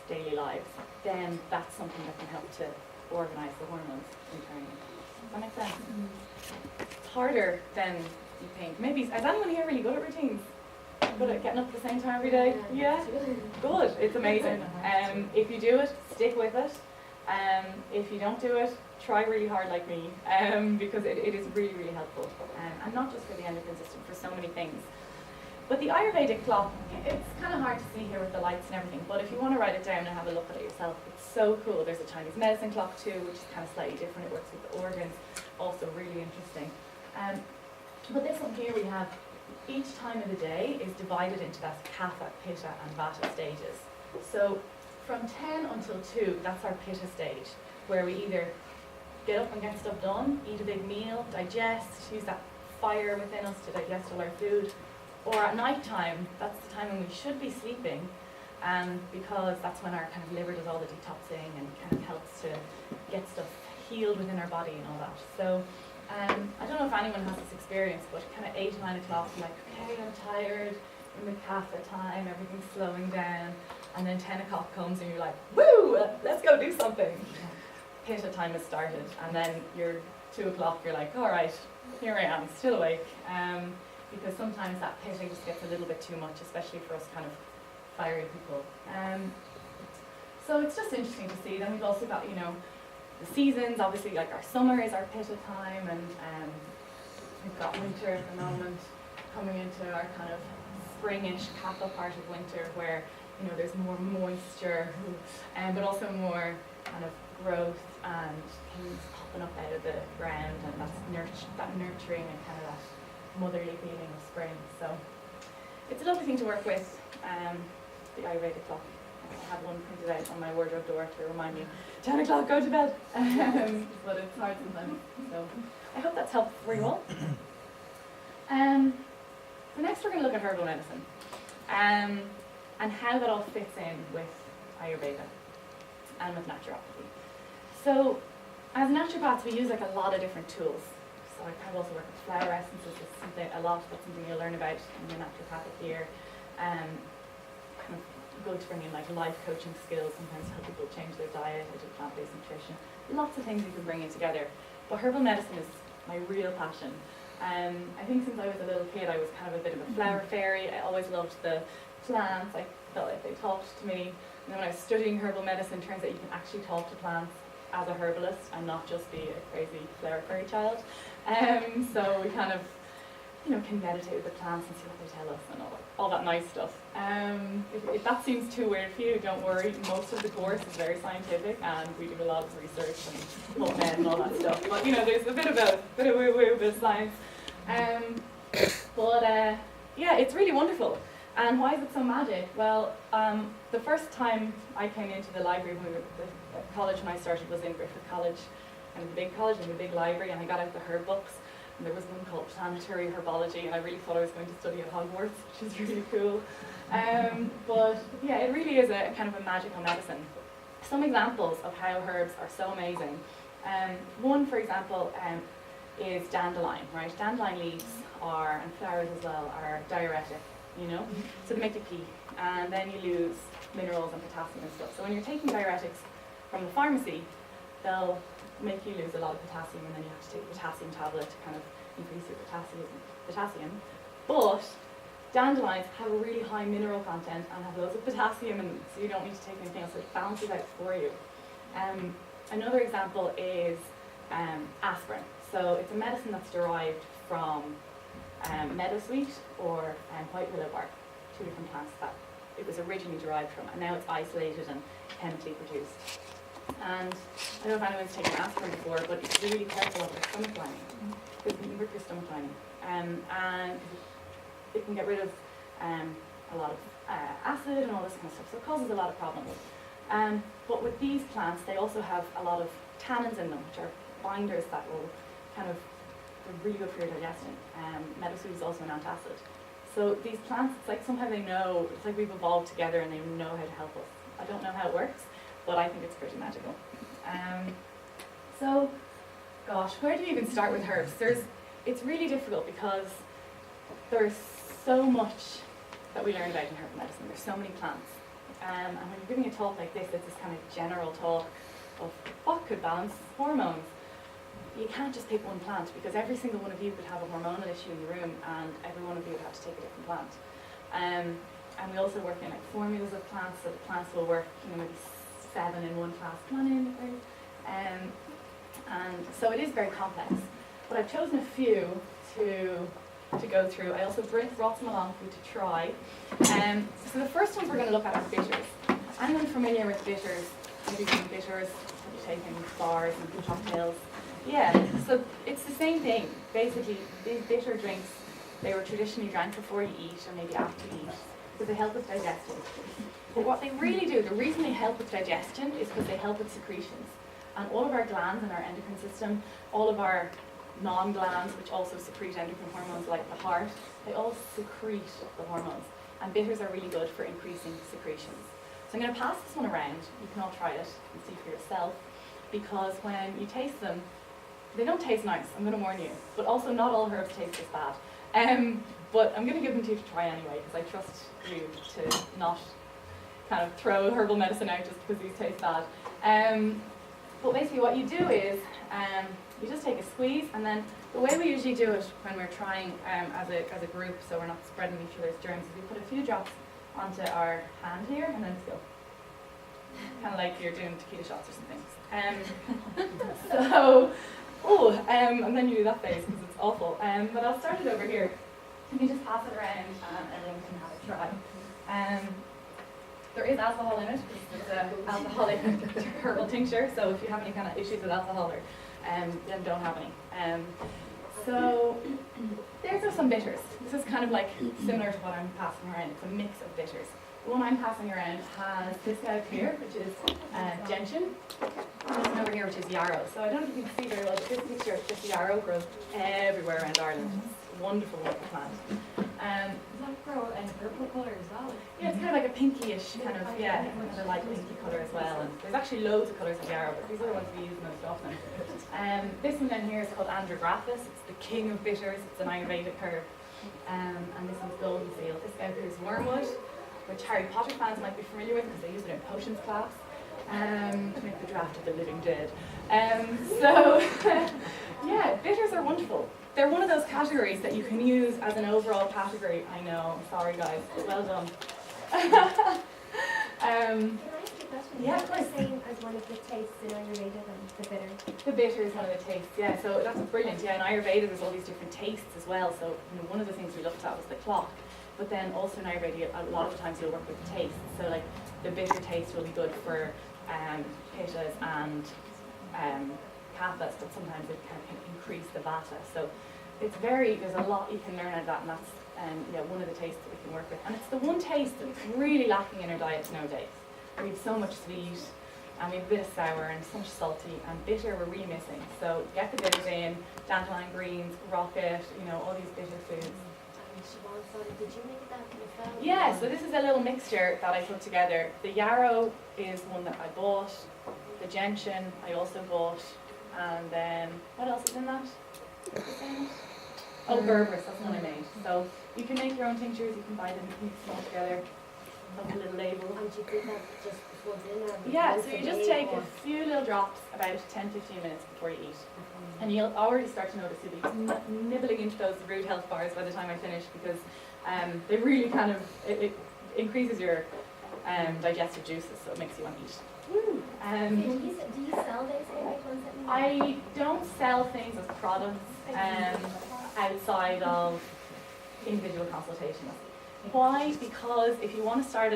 daily lives, then that's something that can help to organise the hormones internally. Does that make sense? It's harder than you think. Maybe, is anyone here really good at routines? Good at getting up at the same time every day? Yeah? Good, it's amazing. If you do it, stick with it. If you don't do it, try really hard like me, because it is really, really helpful. And not just for the endocrine system, for so many things. But the Ayurvedic clock, it's kind of hard to see here with the lights and everything, but if you want to write it down and have a look at it yourself, it's so cool. There's a Chinese medicine clock too, which is kind of slightly different. It works with the organs, also really interesting. But this one here we have, each time of the day is divided into that Kapha, Pitta and Vata stages. So from 10 until 2, that's our Pitta stage, where we either get up and get stuff done, eat a big meal, digest, use that fire within us to digest all our food. Or at night time, that's the time when we should be sleeping, because that's when our kind of liver does all the detoxing and kind of helps to get stuff healed within our body and all that. So I don't know if anyone has this experience, but kind of 8 or 9 o'clock, you're like, okay, I'm tired, in the Kapha time, everything's slowing down, and then 10 o'clock comes and you're like, woo, let's go do something. Pitta time has started, and then you're 2 o'clock, you're like, all right, here I am, still awake. Because sometimes that Pitta just gets a little bit too much, especially for us kind of fiery people. So it's just interesting to see. Then we've also got, you know, the seasons. Obviously, like our summer is our Pitta time, and we've got winter at the moment coming into our kind of springish Kapha part of winter, where, you know, there's more moisture, but also more kind of growth and things popping up out of the ground, and that's that nurturing and kind of that motherly feeling of spring. So it's a lovely thing to work with, the Ayurvedic clock. I have one printed out on my wardrobe door to remind me, 10 o'clock, go to bed. But it's hard sometimes. So I hope that's helpful for you all. So next we're going to look at herbal medicine, and how that all fits in with Ayurveda and with naturopathy. So as naturopaths, we use like a lot of different tools. So I kind of also work with flower essences. It's something that's something you'll learn about in the naturopathic year. Kind of good to bring in like life coaching skills, sometimes help people change their diet. I do plant-based nutrition. Lots of things you can bring in together. But herbal medicine is my real passion. I think since I was a little kid, I was kind of a bit of a flower fairy. I always loved the plants. I felt like they talked to me. And then when I was studying herbal medicine, it turns out you can actually talk to plants as a herbalist and not just be a crazy flower fairy child. So we kind of, you know, can meditate with the plants and see what they tell us and all that nice stuff. If that seems too weird for you, don't worry. Most of the course is very scientific, and we do a lot of research and PubMed and all that stuff. But you know, there's a bit of woo-woo, bit of science. Yeah, it's really wonderful. And why is it so magic? Well, the first time I came into the library when we were at college when I started was in Griffith College, and the big college and the big library, and I got out the herb books, and there was one called Planetary Herbology, and I really thought I was going to study at Hogwarts, which is really cool. But yeah, it really is a kind of a magical medicine. Some examples of how herbs are so amazing. One, for example, is dandelion, right? Dandelion leaves are, and flowers as well, are diuretic, you know? So they make you pee, and then you lose minerals and potassium and stuff. So when you're taking diuretics from the pharmacy, they'll make you lose a lot of potassium, and then you have to take a potassium tablet to kind of increase your potassium. But dandelions have a really high mineral content and have loads of potassium, and so you don't need to take anything else. It balances out for you. Another example is aspirin. So it's a medicine that's derived from meadowsweet or white willow bark, two different plants that it was originally derived from, and now it's isolated and chemically produced. And I don't know if anyone's taken aspirin before, but it's really careful of their stomach lining. It can rip your stomach lining, and it can get rid of a lot of acid and all this kind of stuff, so it causes a lot of problems. But with these plants, they also have a lot of tannins in them, which are binders that will kind of, they're really good for your digestion. Meadowsweet is also an antacid. So these plants, it's like somehow they know, it's like we've evolved together and they know how to help us. I don't know how it works, but I think it's pretty magical. So, gosh, where do you even start with herbs? It's really difficult because there's so much that we learn about in herbal medicine. There's so many plants. And when you're giving a talk like this, it's this kind of general talk of what could balance hormones. You can't just pick one plant, because every single one of you could have a hormonal issue in the room, and every one of you would have to take a different plant. And we also work in like formulas of plants, so the plants will work, maybe 7 in one class. Come on in. And so it is very complex. But I've chosen a few to go through. I also brought some along for you to try. So the first ones we're going to look at are bitters. Anyone familiar with bitters? Maybe some bitters that you take in bars and cocktails. Yeah, so it's the same thing. Basically, these bitter drinks, they were traditionally drank before you eat or maybe after you eat, because they help with digestion. But what they really do, the reason they help with digestion is because they help with secretions. And all of our glands in our endocrine system, all of our non-glands, which also secrete endocrine hormones like the heart, they all secrete the hormones. And bitters are really good for increasing secretions. So I'm going to pass this one around. You can all try it and see for yourself, because when you taste them, they don't taste nice, I'm going to warn you. But also not all herbs taste this bad. But I'm going to give them to you to try anyway, because I trust you to not kind of throw herbal medicine out just because these taste bad. But basically what you do is, you just take a squeeze, and then the way we usually do it when we're trying as a group, so we're not spreading each other's germs, is we put a few drops onto our hand here, and then just go. Kind of like you're doing tequila shots or something. And then you do that face because it's awful. But I'll start it over here. You can just pass it around and everyone can have a try. There is alcohol in it, because it's an alcoholic herbal tincture, so if you have any kind of issues with alcohol, or, then don't have any. So there's some bitters. This is kind of like similar to what I'm passing around. It's a mix of bitters. The one I'm passing around has this guy up here, which is gentian, and this one over here, which is yarrow. So I don't know if you can see very well, but this mixture of just yarrow grows everywhere around Ireland. It's a wonderful, wonderful plant. Does that grow in purple colour as well? Yeah, it's kind of like a pinkish kind of, kind of light pinky colour as well. And there's actually loads of colours of yarrow, but these are the ones we use most often. This one down here is called Andrographis. It's the king of bitters. It's an Ayurvedic herb. And this one's golden seal. This guy here is wormwood, which Harry Potter fans might be familiar with because they use it in potions class to make the draft of the living dead. Yeah, bitters are wonderful. They're one of those categories that you can use as an overall category. I know, sorry guys, but well done. Can I ask a question? Yeah, Is that the same as one of the tastes in Ayurveda, the bitter? The bitter is one of the tastes, yeah, so that's brilliant. Yeah, in Ayurveda there's all these different tastes as well, so one of the things we looked at was the clock. But then also in Ayurveda, a lot of the times you'll work with the taste. So like the bitter taste will be good for pittas and kathas, but sometimes it can increase the vata. So there's a lot you can learn out of that, and that's one of the tastes that we can work with. And it's the one taste that's really lacking in our diets nowadays. We have so much sweet, and we have a bit of sour, and so much salty, and bitter we're really missing. So get the bitters in, dandelion greens, rocket, all these bitter foods. Did you make that yourself? Yeah, so this is a little mixture that I put together. The yarrow is one that I bought, the gentian I also bought, and then, what else is in that? Oh, berberis, that's one I made. So you can make your own tinctures, you can buy them, mix them all together, have a little label. And you do that just before dinner? Yeah, so you just take a few little drops about 10-15 minutes before you eat. And you'll already start to notice you'll be nibbling into those root health bars by the time I finish, because they really kind of, it increases your digestive juices, so it makes you want to eat. Do you sell those? I don't sell things as products outside of individual consultations. Why? Because if you want to start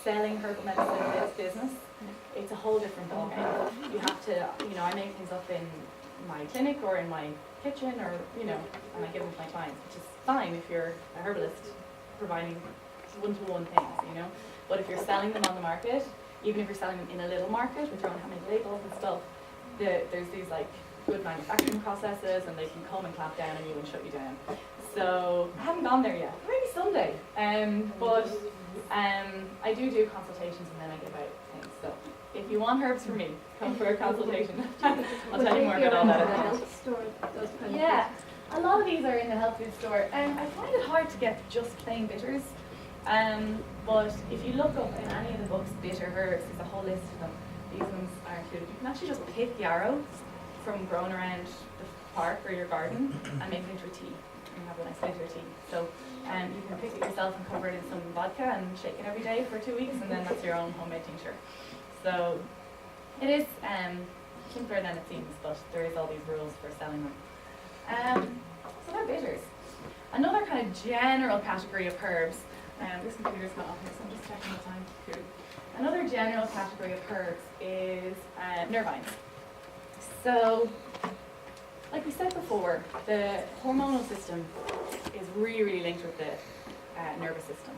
selling herbal medicine in this business, it's a whole different ballgame. You have to, I make things up in my clinic or in my kitchen, or and I give them to my clients, which is fine if you're a herbalist providing one-to-one things, But if you're selling them on the market, even if you're selling them in a little market with your own handmade labels and stuff, there's these like good manufacturing processes, and they can come and clamp down on you and shut you down. So I haven't gone there yet. Maybe someday. But I do consultations, and then I give out things. So if you want herbs from me, come for a consultation. I'll tell you more about all that. Yeah, a lot of these are in the health food store. I find it hard to get just plain bitters. But if you look up in any of the most bitter herbs. There's a whole list of them. These ones are included. You can actually just pick yarrow from growing around the park or your garden and make it into a tea. And have a nice bitter tea. So you can pick it yourself and cover it in some vodka and shake it every day for 2 weeks, and then that's your own homemade tincture. So it is simpler than it seems, but there is all these rules for selling them. So they're bitters. Another kind of general category of herbs, this computer's got off here, so I'm just checking the time. Cool. Another general category of herbs is nervines. So, like we said before, the hormonal system is really, really linked with the nervous system.